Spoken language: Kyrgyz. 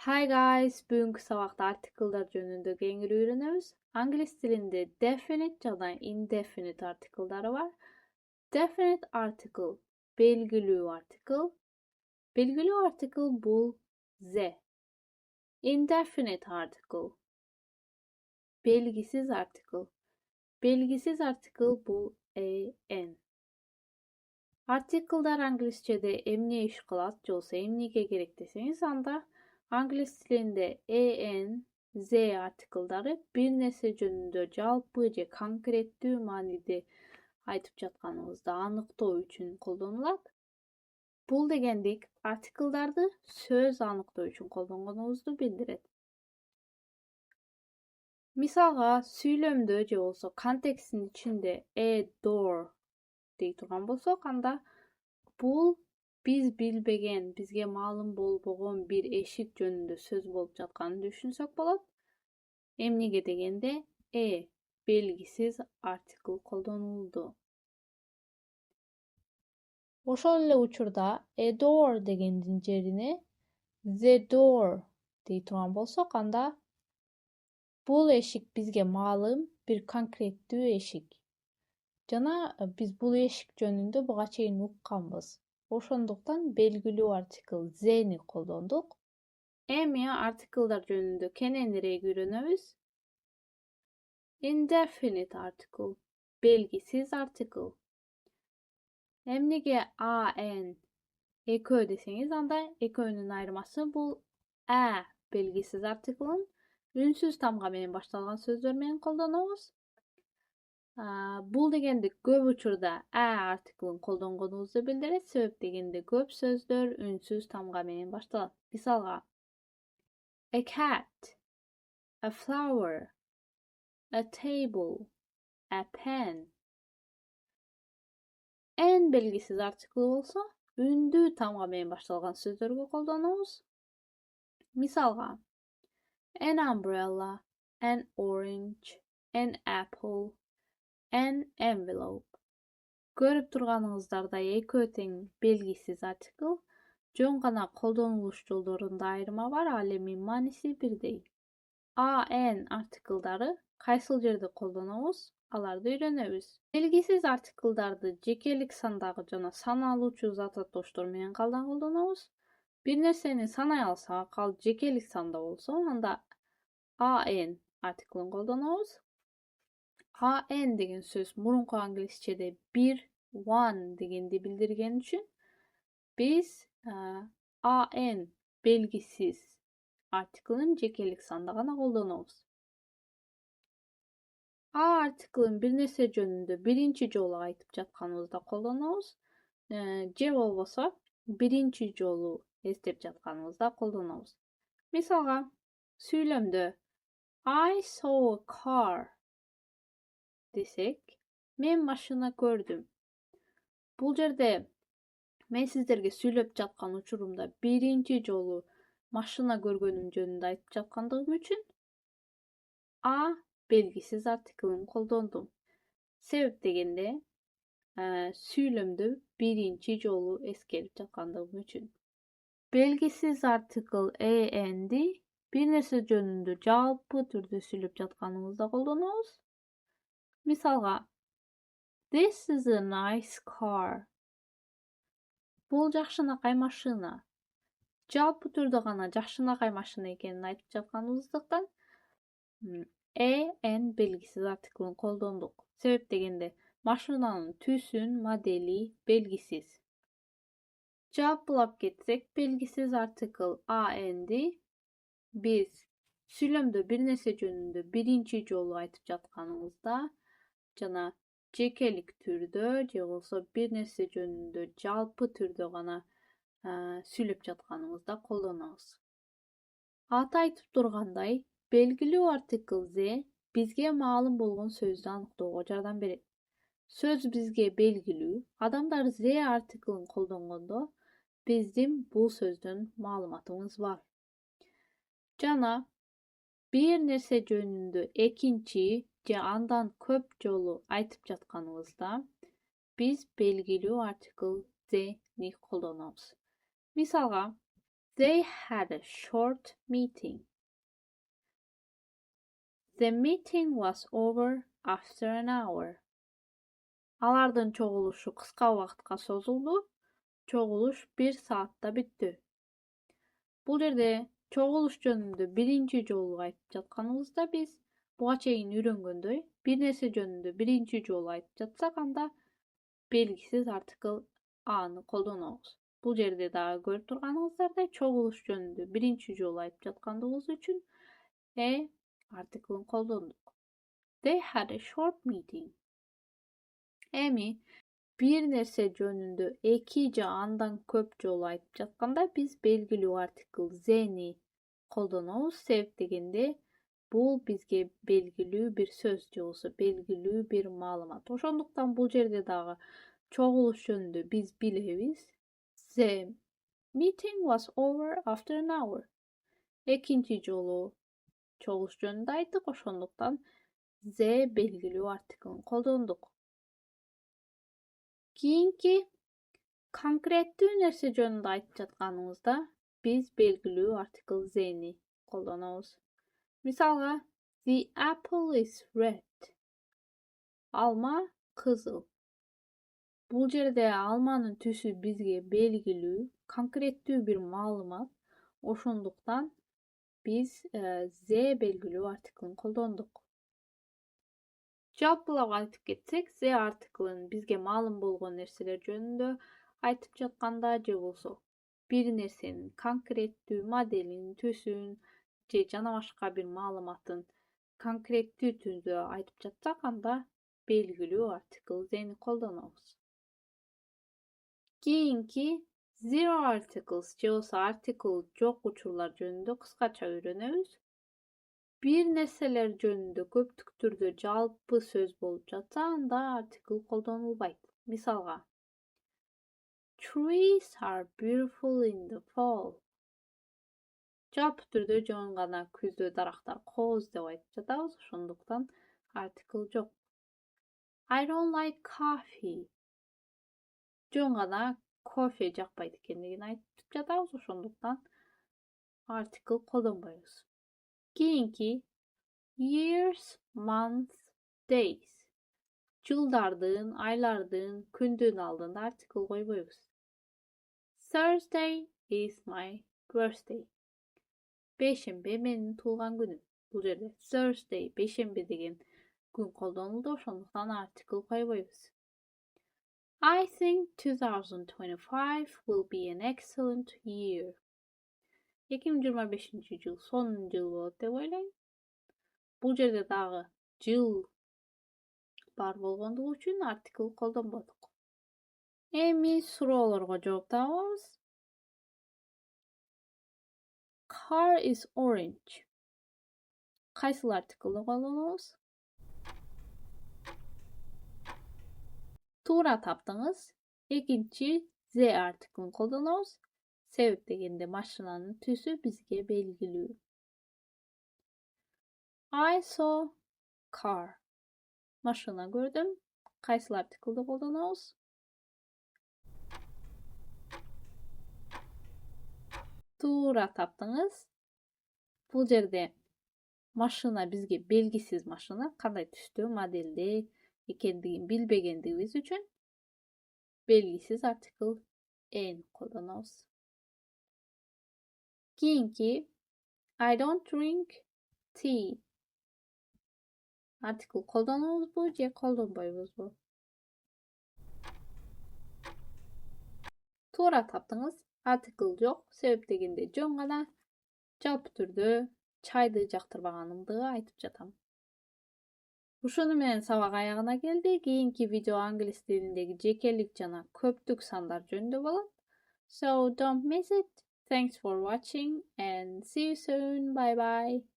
Hi guys, бүгүнкү сабакта артиклдар жөнүндө кеңири үйрөнөбүз. Англис тилинде definite жана indefinite артиклдары бар. Definite article белгилүү артикл. Белгилүү артикл бул the. Indefinite article белгисиз артикл. Белгисиз артикл бул an. Артиклдар англисчеде эмне иш кылат, же болбосо эмнеге керек десеңиз, анда англис тилинде an, the артиклдары бир нерсе жөнүндө жалпы же конкреттүү мааниде айтып жатканыбызды аныктоо үчүн колдонулат. Бул дегендик артиклдарды сөз аныктоо үчүн колдонгонубузду билдирет. Мисалга, сүйлөмдө же болбосо контекстин ичинде a door дей турган болсок, анда бул биз билбеген, бизге маалым болбогон бир эшик жөнүндө сөз болуп жатканын түшүнсөк болот. Эмнеге дегенде белгисиз артикл колдонулду. Ошол эле учурда a door дегендин жерине the door дей турган болсок, анда бул эшик бизге маалым бир конкреттүү эшик. Жана биз бул эшик жөнүндө буга чейин укканбыз. Ошондуктан белгилүү артикл the'ни колдондук. Эми артиклдар жөнүндө кененирээк үйрөнөбүз. Indefinite article белгисиз артикл. Эмнеге an экөө десеңиз, анда экөөнүн айырмасы бул белгисиз артиклын үнсүз тамга менен башталган сөздөр менен колдонобуз. Бул дегенди көп учурда артиклын колдонгонубузду билдирет, себеп дегенде көп сөздөр үнсүз тамга менен башталат. Мисалга, a cat, a flower, a table, a pen. N белгисиз артикл болсо, үндүү тамга менен башталган сөздөргө колдонобуз. Мисалга, an umbrella, an orange, an apple, an envelope. Көрүп турганыңыздардай экөө тең белгисиз артикл. Жөн гана колдонулуш жолдорунда айырма бар, ал эми мааниси бирдей. An артиклдары кайсыл жерде колдонобуз? Аларды үйрөнөбүз. Белгисиз артиклдарды жекелик сандагы жана саналуучу зат атоштор менен калдан колдонобуз. Бир нерсени санай алсак, ал жекелик санда болсо, анда an артиклын колдонобуз. An деген сөз мурунку англисчеде бир, one дегенди билдирген үчүн биз an белгисиз артиклын жекелик санда гана колдонобуз. Артиклын бир нерсе жөнүндө биринчи жолу айтып жатканыбызда колдонобуз, же болбосо биринчи жолу эстеп жатканыбызда колдонобуз. Мисалга, сүйлөмдө I saw a car десек, мен машина көрдүм. Бул жерде мен сиздерге сүйлөп жаткан учурумда биринчи жолу машина көргөнүм жөнүндө айтып жаткандыгым үчүн белгисиз артиклын колдондум. Себеп дегенде сүйлөмдө биринчи жолу эскерип жаткандыгым үчүн. Белгисиз артикл an'ди бир нерсе жөнүндө жалпы түрдө сүйлөп жатканыбызда колдонобуз. Мисалга, this is a nice car. Бул жакшынакай машина. Жалпы түрдө гана жакшынакай машина экенин айтып жатканыбыздыктан an белгисиз артиклын колдондук. Себеп дегенде машинанын түсүн, модели белгисиз. Жалпылап кетсек, белгисиз артикл an'ди биз сүйлөмдө бир нерсе жөнүндө биринчи жолу айтып жатканыбызда жана жекелик түрдө же болбосо бир нерсе жөнүндө жалпы түрдө гана сүйлөп жатканыбызда колдонобуз. Аты айтып тургандай, белгилүү артикл the бизге маалым болгон сөздү аныктоого жардам берет. Сөз бизге белгилүү, адамдар the артиклын колдонгондо биздин бул сөздөн маалыматыбыз бар. Жана бир нерсе жөнүндө экинчи же андан көп жолу айтып жатканыбызда биз белгилүү артикл the'ни колдонобуз. Мисалга, They had a short meeting. The meeting was over after an hour. Алардын чогулушу кыска убакытка созулду. Чогулуш 1 саатта бүттү. Бул жерде чогулуш жөнүндө биринчи жолу айтып жатканыбызда биз буга чейин үйрөнгөндөй бир нерсе жөнүндө биринчи жолу айтып жатсак анда белгисиз артикл аны колдонобуз. Бул жерде дагы көрүп турганыңыздардай чогулуш жөнүндө биринчи жолу айтып жаткандыгыбыз үчүн артиклын колдондук. They had a short meeting. Эми бир нерсе жөнүндө 2 же андан көп жолу айтып жатканда биз белгилүү артикл theni колдонобуз. Себеп дегенде бул бизге белгилүү бир сөз же болбосо белгилүү бир маалымат. Ошондуктан бул жерде дагы чогулуш жөнүндө биз билебиз. The meeting was over after an hour. Экинчи жолу чогулуш жөнүндө айттык, ошондуктан the белгилүү артиклын колдондук. Кийинки конкреттүү нерсе жөнүндө айтып жатканыбызда биз белгилүү артикл theni колдонобуз. Мисалга, the apple is red. Алма кызыл. Бул жерде алманын түсү бизге белгилүү, конкреттүү бир маалымат. Ошондуктан биз the белгилүү артиклын колдондук. Жалпылап айтып кетсек, the артиклын бизге маалым болгон нерселер жөнүндө айтып жатканда же болсо бир нерсенин конкреттүү моделин, түсүн же жана башка бир маалыматын конкреттүү түрдө айтып жатсак, анда белгилүү артикл theni колдонобуз. Кийинки zero articles же болсо артикл жок учурлар жөнүндө кыскача үйрөнөбүз. Бир нерселер жөнүндө көптүк түрдө жалпы сөз болуп жатса, анда артикл колдонулбайт. Мисалга, trees are beautiful in the fall. Жалпы түрдө жөн гана күздө дарактар кооз деп айтып жатабыз, ошондуктан артикл жок. I don't like coffee. Жөн гана кофе жакпайт экендигин айтып жатабыз, ошондуктан артикл колдонбойбуз. Кийинки years, months, days. Жылдардын, айлардын, күндүн алдында артикл койбойбуз. Thursday is my birthday. Бейшембе менин туулган күнүм. Бул жерде Thursday, бейшембе деген күн колдонулду, ошондуктан артикл койбойбуз. I think 2025 will be an excellent year. 2025 жыл сонун жыл болот деп ойлойм. Бул жерде дагы жыл бар болгондугу үчүн артикл колдонбодук. Эми суроолорго жооп табабыз. Car is orange. Кайсыл артиклды колдонобуз? Туура таптыңыз. Экинчи the артиклын колдонобуз. Себеп дегенде машинанын түсү бизге белгилүү. I saw car. Машина көрдүм. Кайсыл артиклды колдонобуз? Туура таптыңыз. Бул жерде машина бизге белгисиз машина, кандай түстө, моделде экендигин билбегендигибиз үчүн белгисиз артикл en колдонобуз. Кийинки I don't drink tea. Артикл колдонобузбу же колдонбойбузбу? Туура таптыңыз. Артикл жок. Себеп дегенде жөн гана жалпы түрдө чайды жактырбаганымды айтып жатам. Ушуну менен сабак аягына келди. Кийинки видео англис тилиндеги жекелик жана көптүк сандар жөнүндө болот. So don't miss it. Thanks for watching and see you soon. Bye bye.